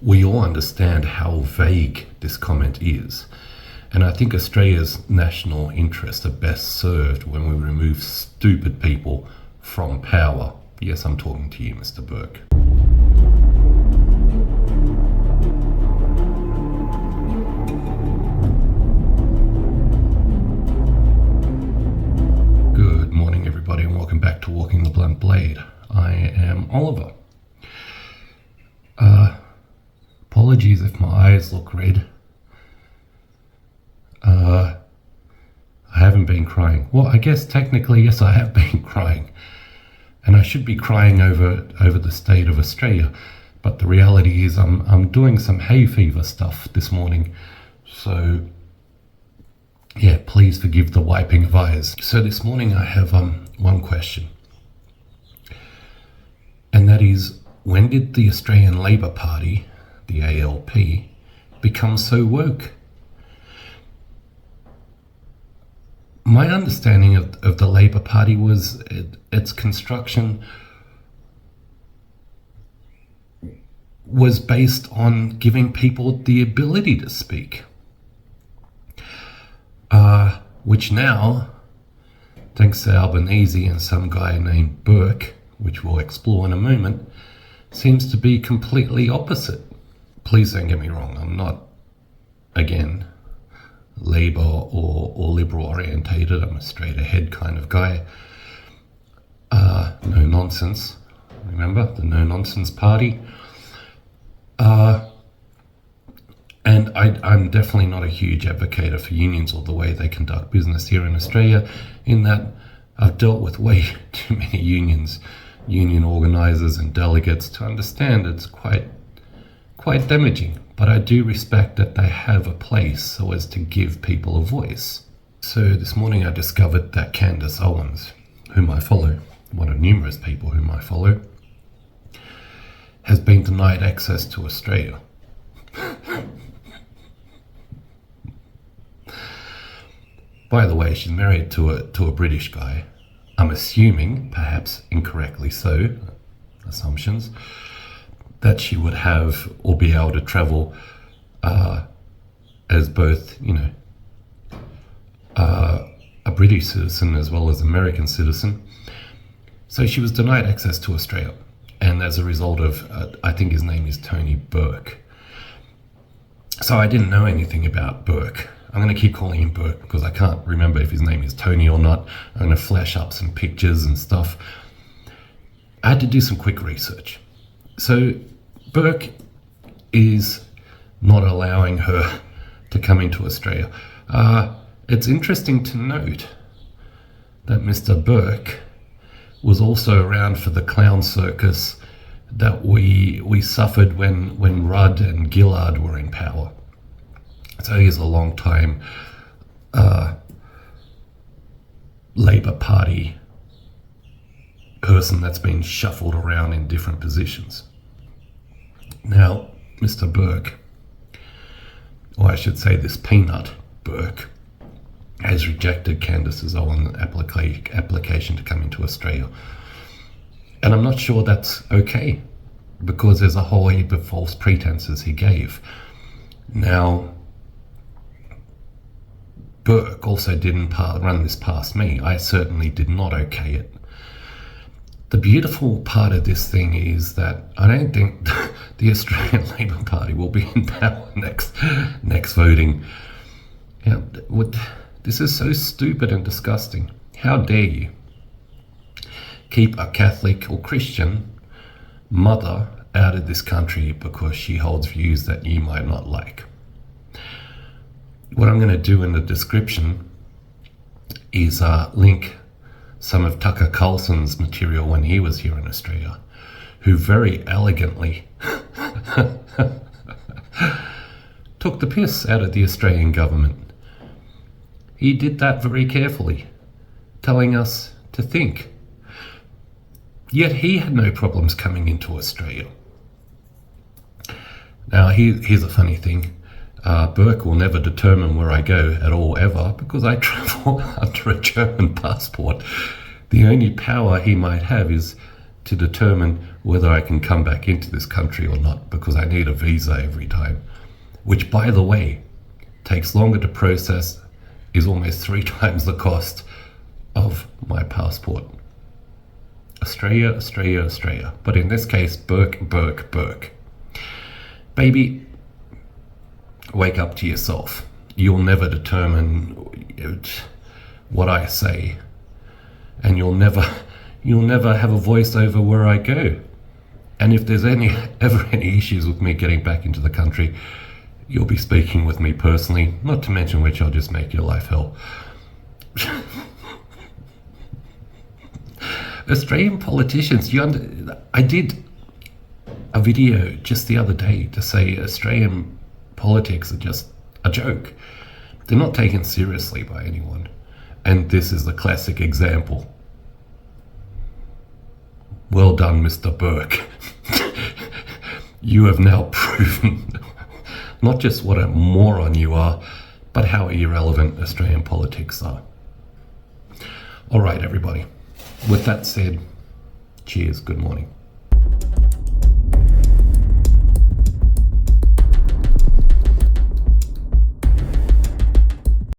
we all understand how vague this comment is. And I think Australia's national interests are best served when we remove stupid people from power. Yes, I'm talking to you, Mr. Burke. Good morning, everybody, and welcome back to Walking the Blunt Blade. I am Oliver. Apologies if my eyes look red. I haven't been crying. Well, I guess technically, yes, I have been crying. And I should be crying over the state of Australia. But the reality is I'm doing some hay fever stuff this morning. So, yeah, please forgive the wiping of eyes. So this morning I have one question. And that is, when did the Australian Labor Party, the ALP, become so woke? My understanding of the Labor Party was its construction was based on giving people the ability to speak. Which now, thanks to Albanese and some guy named Burke, which we'll explore in a moment, seems to be completely opposite. Please don't get me wrong, I'm not, again, Labour or liberal orientated. I'm a straight ahead kind of guy. No nonsense. Remember the no nonsense party? And I'm definitely not a huge advocate for unions or the way they conduct business here in Australia, in that I've dealt with way too many unions, union organisers and delegates to understand it's quite damaging. But I do respect that they have a place so as to give people a voice. So this morning I discovered that Candace Owens, whom I follow, one of numerous people whom I follow, has been denied access to Australia. By the way, she's married to a British guy. I'm assuming, perhaps incorrectly so, assumptions, that she would have or be able to travel as both, a British citizen as well as American citizen. So she was denied access to Australia. And as a result of, I think his name is Tony Burke. So I didn't know anything about Burke. I'm going to keep calling him Burke because I can't remember if his name is Tony or not. I'm going to flash up some pictures and stuff. I had to do some quick research. So Burke is not allowing her to come into Australia. It's interesting to note that Mr. Burke was also around for the clown circus that we suffered when Rudd and Gillard were in power. So he's a long time Labor Party person that's been shuffled around in different positions. Now, Mr. Burke, or I should say this peanut, Burke, has rejected Candace Owens' application to come into Australia. And I'm not sure that's okay, because there's a whole heap of false pretenses he gave. Now, Burke also didn't run this past me. I certainly did not okay it. The beautiful part of this thing is that I don't think the Australian Labor Party will be in power next voting. This is so stupid and disgusting. How dare you keep a Catholic or Christian mother out of this country because she holds views that you might not like. What I'm going to do in the description is link some of Tucker Carlson's material when he was here in Australia, who very elegantly took the piss out of the Australian government. He did that very carefully, telling us to think. Yet he had no problems coming into Australia. Now, here's a funny thing. Burke will never determine where I go at all, ever, because I travel under a German passport. The only power he might have is to determine whether I can come back into this country or not, because I need a visa every time, which, by the way, takes longer to process, is almost 3 times the cost of my passport. Australia, Australia, Australia. But in this case, Burke, Burke, Burke. Baby, wake up to yourself. You'll never determine what I say, and you'll never have a voice over where I go. And if there's ever any issues with me getting back into the country, you'll be speaking with me personally, not to mention which I'll just make your life hell. Australian politicians, I did a video just the other day to say Australian politics are just a joke. They're not taken seriously by anyone. And this is the classic example. Well done, Mr. Burke. You have now proven not just what a moron you are, but how irrelevant Australian politics are. All right, everybody. With that said, cheers, good morning.